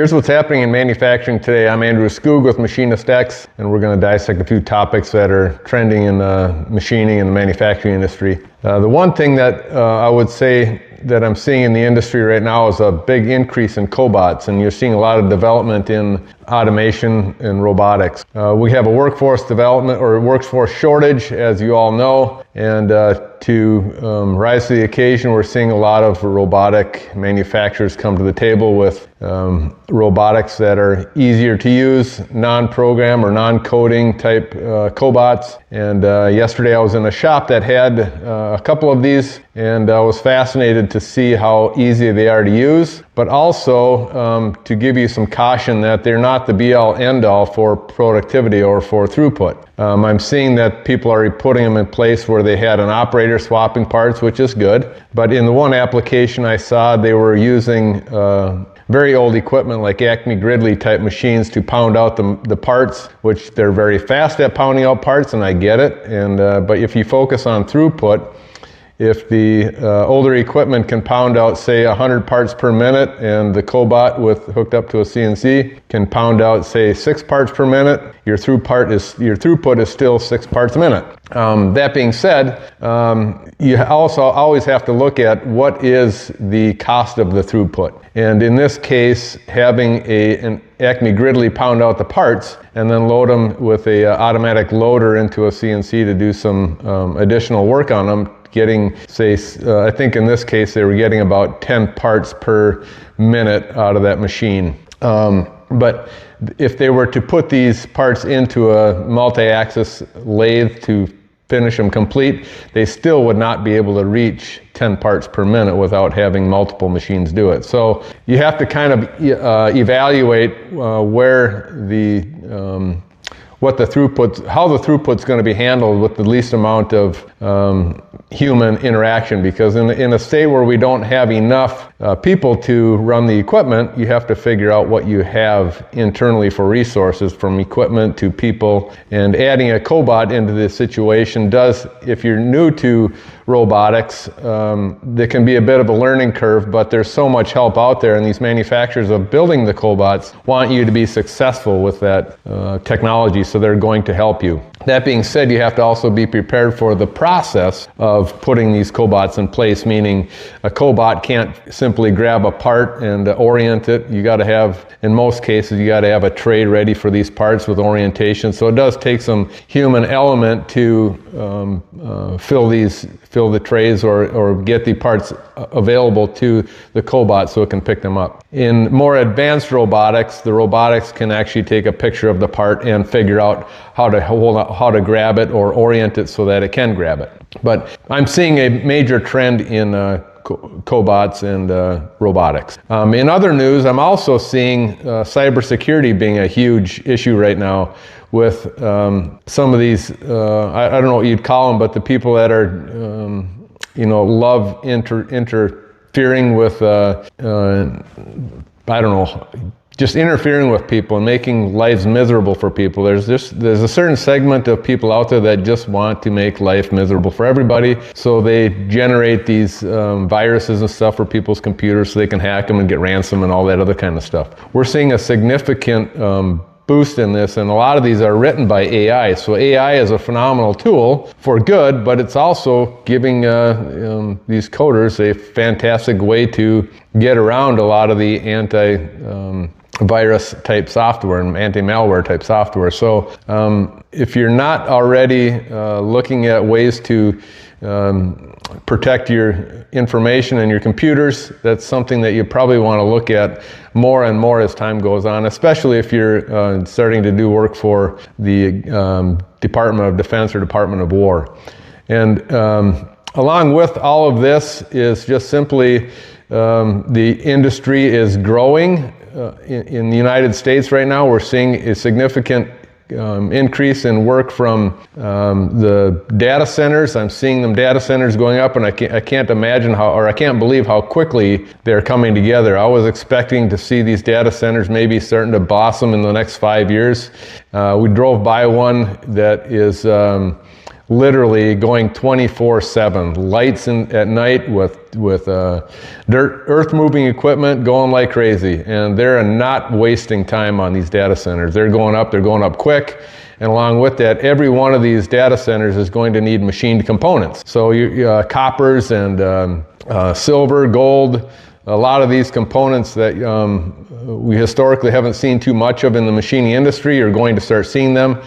Here's what's happening in manufacturing today. I'm Andrew Skoog with MachinistX, and we're going to dissect a few topics that are trending in the machining and the manufacturing industry. The one thing that I would say that I'm seeing in the industry right now is a big increase in cobots, and you're seeing a lot of development in automation and robotics. We have a workforce development or workforce shortage, as you all know, and to rise to the occasion, we're seeing a lot of robotic manufacturers come to the table with robotics that are easier to use, non-program or non-coding type cobots. And yesterday I was in a shop that had a couple of these, and I was fascinated to see how easy they are to use, but also to give you some caution that they're not the be-all end-all for productivity or for throughput. I'm seeing that people are putting them in place where they had an operator swapping parts, which is good, but in the one application I saw, they were using very old equipment like Acme Gridley type machines to pound out the parts, which they're very fast at pounding out parts, and I get it. And but if you focus on throughput, if the older equipment can pound out, say, 100 parts per minute, and the cobot hooked up to a CNC can pound out, say, 6 parts per minute, your throughput is still 6 parts a minute. That being said, you also always have to look at what is the cost of the throughput. And in this case, having an Acme Gridley pound out the parts and then load them with a automatic loader into a CNC to do some additional work on them, getting, say, I think in this case they were getting about 10 parts per minute out of that machine. But if they were to put these parts into a multi-axis lathe to finish them complete, they still would not be able to reach 10 parts per minute without having multiple machines do it. So you have to kind of evaluate where how the throughput's going to be handled with the least amount of human interaction, because in a state where we don't have enough people to run the equipment, you have to figure out what you have internally for resources, from equipment to people, and adding a cobot into this situation does, if you're new to robotics, there can be a bit of a learning curve, but there's so much help out there, and these manufacturers of building the cobots want you to be successful with that technology, so they're going to help you. That being said, you have to also be prepared for the process of putting these cobots in place, meaning a cobot can't simply grab a part and orient it. You got to have, in most cases, you got to have a tray ready for these parts with orientation. So it does take some human element to fill the trays or get the parts available to the cobot so it can pick them up. In more advanced robotics, the robotics can actually take a picture of the part and figure out how to grab it or orient it so that it can grab it. But I'm seeing a major trend in cobots and robotics. In other news, I'm also seeing cybersecurity being a huge issue right now with some of these, I don't know what you'd call them, but the people that are, love interfering with, I don't know, just interfering with people and making lives miserable for people. There's a certain segment of people out there that just want to make life miserable for everybody, so they generate these viruses and stuff for people's computers so they can hack them and get ransom and all that other kind of stuff. We're seeing a significant boost in this, and a lot of these are written by AI. So AI is a phenomenal tool for good, but it's also giving these coders a fantastic way to get around a lot of the anti-virus type software and anti-malware type software. So if you're not already looking at ways to protect your information and your computers, that's something that you probably want to look at more and more as time goes on, especially if you're starting to do work for the Department of Defense or Department of War. And along with all of this is just simply the industry is growing. In the United States right now, we're seeing a significant increase in work from the data centers. I'm seeing them data centers going up, and I can't imagine I can't believe how quickly they're coming together. I was expecting to see these data centers maybe starting to blossom in the next 5 years. We drove by one that is literally going 24/7, lights at night with earth moving equipment going like crazy, and they're not wasting time on these data centers. They're going up quick. And along with that, every one of these data centers is going to need machined components. So coppers and silver, gold, a lot of these components that we historically haven't seen too much of in the machining industry, you're going to start seeing them.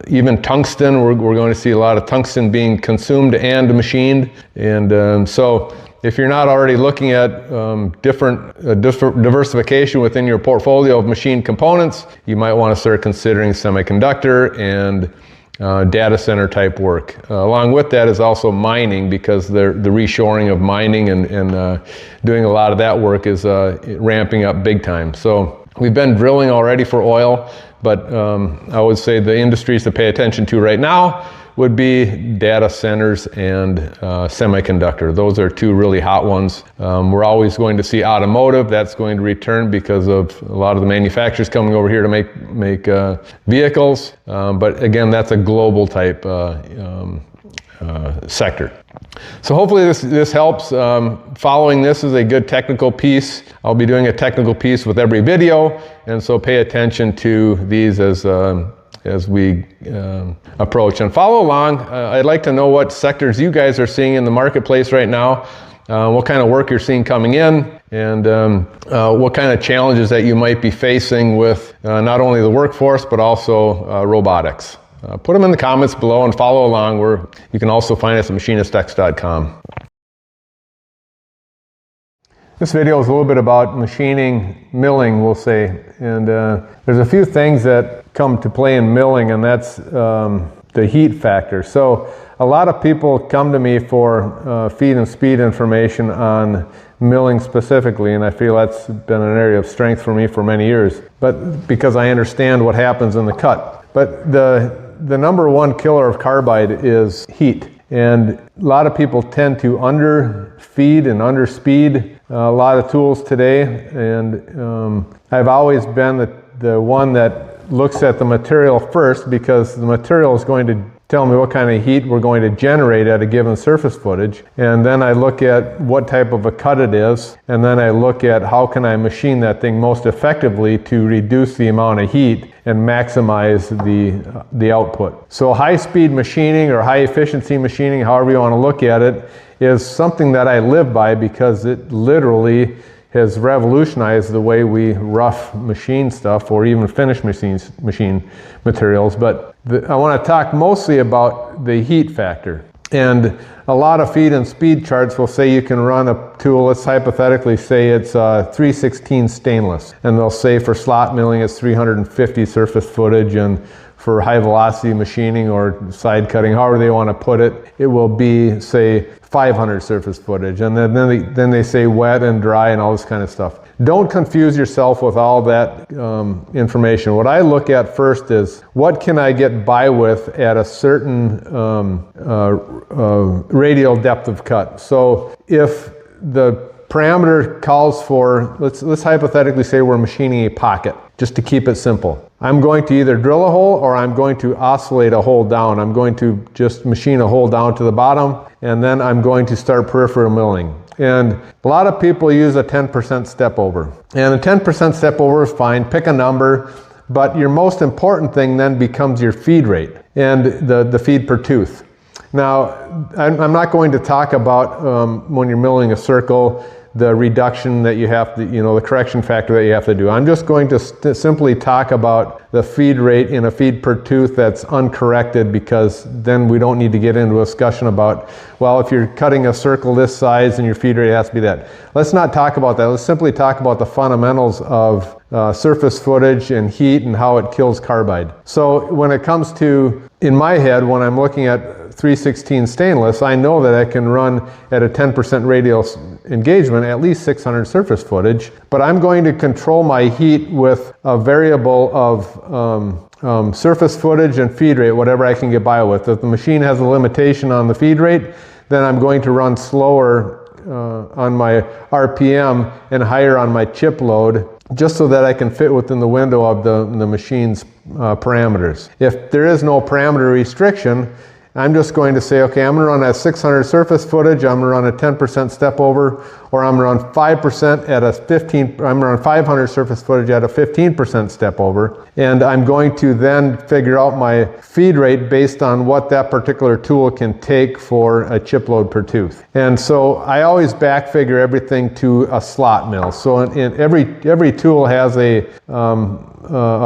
Even tungsten, we're going to see a lot of tungsten being consumed and machined. And so if you're not already looking at different diversification within your portfolio of machined components, you might want to start considering semiconductor and data center type work. Along with that is also mining, because the reshoring of mining and doing a lot of that work is ramping up big time. So we've been drilling already for oil, but I would say the industries to pay attention to right now would be data centers and semiconductor. Those are two really hot ones. We're always going to see automotive. That's going to return because of a lot of the manufacturers coming over here to make vehicles. But again, that's a global type sector. So hopefully this helps. Following this is a good technical piece. I'll be doing a technical piece with every video, and so pay attention to these as we approach and follow along. I'd like to know what sectors you guys are seeing in the marketplace right now, what kind of work you're seeing coming in, and what kind of challenges that you might be facing with not only the workforce but also robotics. Put them in the comments below and follow along. You can also find us at MachinistX.com. This video is a little bit about machining, milling, we'll say, and there's a few things that come to play in milling, and that's the heat factor. So a lot of people come to me for feed and speed information on milling specifically, and I feel that's been an area of strength for me for many years, but because I understand what happens in the cut. But the number one killer of carbide is heat. And a lot of people tend to underfeed and underspeed a lot of tools today. And I've always been the one that looks at the material first, because the material is going to tell me what kind of heat we're going to generate at a given surface footage. And then I look at what type of a cut it is, and then I look at how can I machine that thing most effectively to reduce the amount of heat and maximize the output. So high-speed machining or high-efficiency machining, however you want to look at it, is something that I live by, because it literally has revolutionized the way we rough machine stuff, or even finish machine materials. But I want to talk mostly about the heat factor. And a lot of feed and speed charts will say you can run a tool, let's hypothetically say it's 316 stainless, and they'll say for slot milling it's 350 surface footage, and for high velocity machining or side cutting, however they want to put it, it will be, say, 500 surface footage. And then they say wet and dry and all this kind of stuff. Don't confuse yourself with all that information. What I look at first is, what can I get by with at a certain radial depth of cut? So if the parameter calls for, let's hypothetically say we're machining a pocket, just to keep it simple. I'm going to either drill a hole or I'm going to oscillate a hole down. I'm going to just machine a hole down to the bottom, and then I'm going to start peripheral milling. And a lot of people use a 10% step over. And a 10% step over is fine, pick a number, but your most important thing then becomes your feed rate and the feed per tooth. Now, I'm not going to talk about when you're milling a circle, the reduction that you have to, the correction factor that you have to do. I'm just going to simply talk about the feed rate in a feed per tooth that's uncorrected, because then we don't need to get into a discussion about, well, if you're cutting a circle this size and your feed rate has to be that. Let's not talk about that. Let's simply talk about the fundamentals of surface footage and heat and how it kills carbide. So when it comes to, in my head, when I'm looking at 316 stainless, I know that I can run at a 10% radial engagement at least 600 surface footage, but I'm going to control my heat with a variable of surface footage and feed rate, whatever I can get by with. If the machine has a limitation on the feed rate, then I'm going to run slower on my RPM and higher on my chip load, just so that I can fit within the window of the machine's parameters. If there is no parameter restriction, I'm just going to say, okay, I'm going to run at 600 surface footage, I'm going to run a 10% step over, or I'm going to run 5% at a 15, I'm going to run 500 surface footage at a 15% step over, and I'm going to then figure out my feed rate based on what that particular tool can take for a chip load per tooth. And so I always back figure everything to a slot mill. So in every tool has a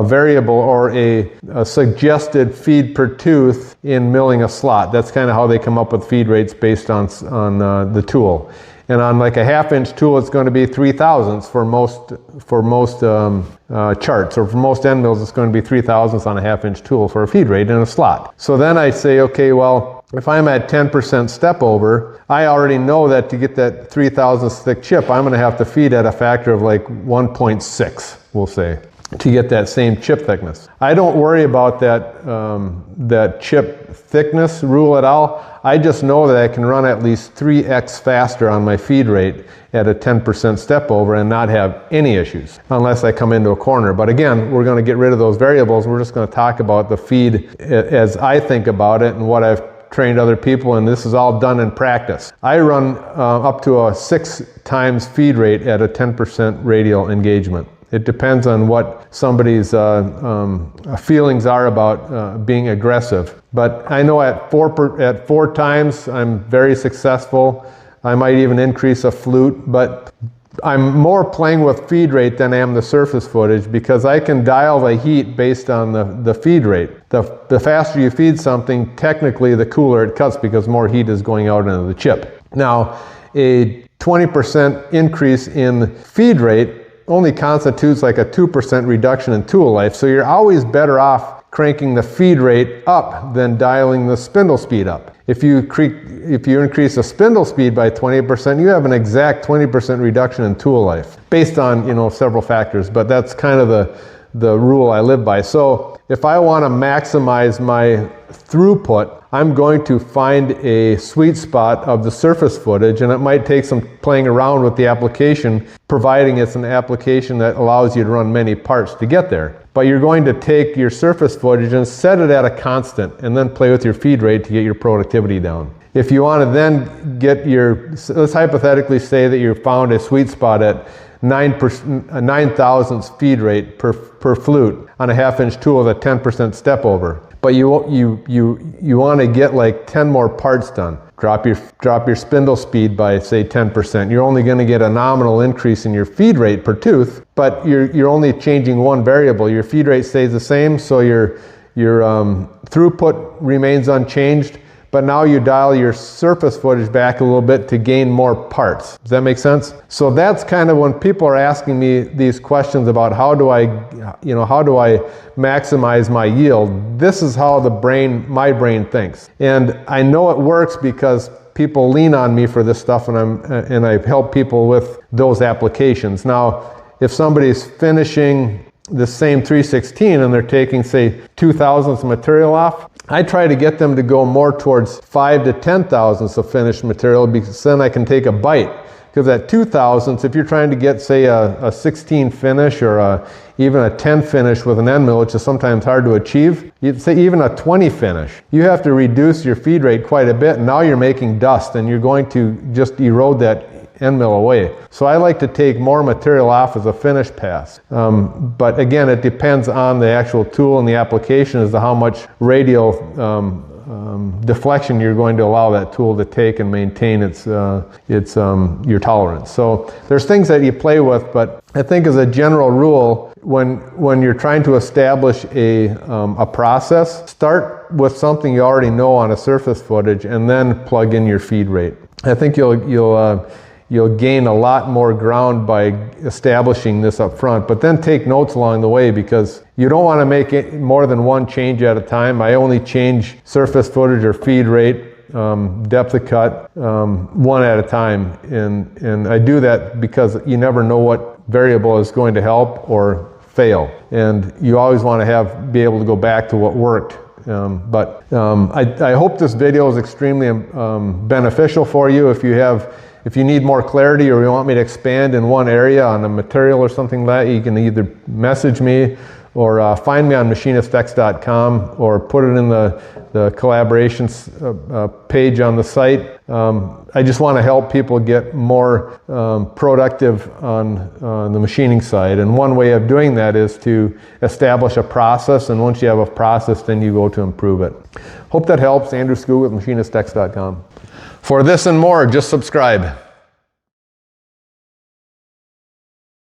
variable or a suggested feed per tooth in milling a slot. That's kind of how they come up with feed rates based on the tool. And on like a 1/2-inch tool, it's going to be 3/1000ths for most charts, or for most end mills, it's going to be 3/1000ths on a 1/2-inch tool for a feed rate in a slot. So then I say, okay, well, if I'm at 10% step over, I already know that to get that 3/1000ths thick chip, I'm going to have to feed at a factor of like 1.6, we'll say, to get that same chip thickness. I don't worry about that chip thickness rule at all. I just know that I can run at least 3x faster on my feed rate at a 10% step over and not have any issues, unless I come into a corner. But again, we're going to get rid of those variables. We're just going to talk about the feed as I think about it and what I've trained other people, and this is all done in practice. I run up to a 6 times feed rate at a 10% radial engagement. It depends on what somebody's feelings are about being aggressive. But I know at 4 times I'm very successful. I might even increase a flute, but I'm more playing with feed rate than I am the surface footage, because I can dial the heat based on the feed rate. The faster you feed something, technically the cooler it cuts, because more heat is going out into the chip. Now, a 20% increase in feed rate only constitutes like a 2% reduction in tool life. So you're always better off cranking the feed rate up than dialing the spindle speed up. If you increase the spindle speed by 20%, you have an exact 20% reduction in tool life, based on several factors. But that's kind of the rule I live by. So if I want to maximize my throughput, I'm going to find a sweet spot of the surface footage, and it might take some playing around with the application, providing it's an application that allows you to run many parts to get there. But you're going to take your surface footage and set it at a constant, and then play with your feed rate to get your productivity down. If you want to then get let's hypothetically say that you found a sweet spot at 9/1000ths feed rate per flute on a 1/2-inch tool with a 10% step over. But you want to get like 10 more parts done. Drop your spindle speed by say 10%. You're only going to get a nominal increase in your feed rate per tooth, but you're only changing one variable. Your feed rate stays the same, so your throughput remains unchanged. But now you dial your surface footage back a little bit to gain more parts. Does that make sense? So that's kind of when people are asking me these questions about how do I maximize my yield? This is how my brain thinks. And I know it works because people lean on me for this stuff, and I help people with those applications. Now, if somebody's finishing the same 316 and they're taking say 2/1000ths material off, I try to get them to go more towards 5 to 10/1000ths of finished material, because then I can take a bite. Because at 2/1000ths, if you're trying to get say a 16 finish or even a 10 finish with an end mill, which is sometimes hard to achieve, you'd say even a 20 finish, you have to reduce your feed rate quite a bit, and now you're making dust, and you're going to just erode that end mill away. So I like to take more material off as a finish pass. But again, it depends on the actual tool and the application as to how much radial deflection you're going to allow that tool to take and maintain your tolerance. So there's things that you play with, but I think as a general rule, when you're trying to establish a process, start with something you already know on a surface footage, and then plug in your feed rate. I think you'll gain a lot more ground by establishing this up front, but then take notes along the way, because you don't want to make it more than one change at a time. I only change surface footage or feed rate, depth of cut, one at a time. And I do that because you never know what variable is going to help or fail. And you always want to be able to go back to what worked. I hope this video is extremely beneficial for you. If If you need more clarity or you want me to expand in one area on a material or something like that, you can either message me or find me on MachinistX.com or put it in the collaborations page on the site. I just want to help people get more productive on the machining side. And one way of doing that is to establish a process, and once you have a process, then you go to improve it. Hope that helps. Andrew Skoog with MachinistX.com. For this and more, just subscribe.